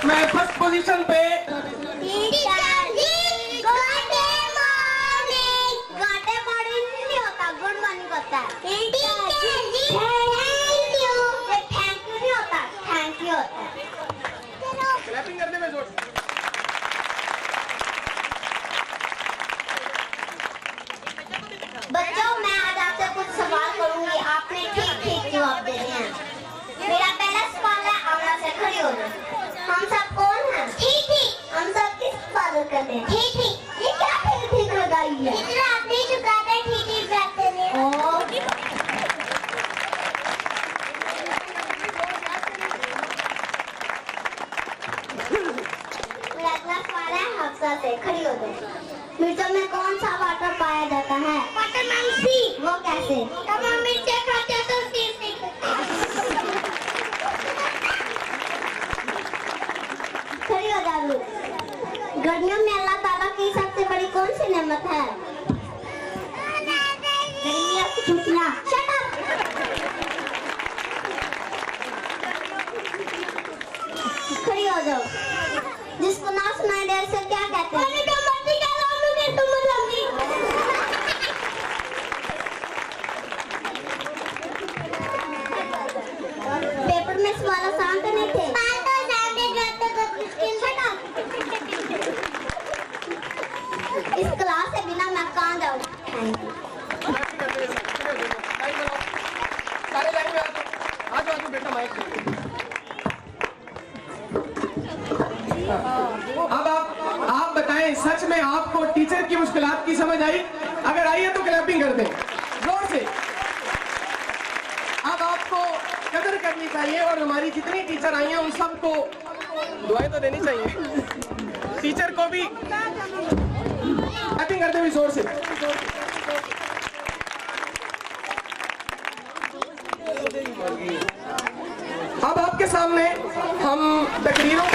मैं first position पे। Clapping करने में जोर। बच्चों, मैं आज आपसे कुछ सवाल करूंगी, आपने ठीक जवाब देने हैं। मेरा पहला सवाल है, आमना से खड़ी हो जाओ। हम सब कौन हैं? ठीक। हम सब किस इबादत करते हैं? ठीक। ये क्या ठीक लगाई है? आपने चुकाता है ठीक करते हैं। मेरा अगला सवाल है, हफ्सा से खड़ी हो जाओ। मिर्चों में कौन सा वाटर पाया जाता है? Vitamin C. वो कैसे? जब हम मिर्चें खाते हैं तो खड़ी हो जाओ। गर्मियों में अल्लाह ताला की सबसे बड़ी कौन सी नेमत है? गर्मियों की छुट्टियां। Shut up. खड़ी हो जाओ। जिसको ना सुनाई दे उसे क्या कहते हैं? पेपर में सवाल आसान तो नहीं थे? इस क्लास से बिना मैं कहाँ जाऊँ? सारे लाइन में आ जाओ बेटा, माइक। अब आप बताएं, सच में आपको टीचर की मुश्किलात की समझ आई? अगर आई है तो क्लैपिंग कर दें जोर से। अब आपको कदर करनी चाहिए और हमारी जितनी टीचर आई हैं उन सबको दुआएं तो देनी चाहिए। टीचर को भी क्लैपिंग करते हुए जोर से। अब आपके सामने हम तकरीरों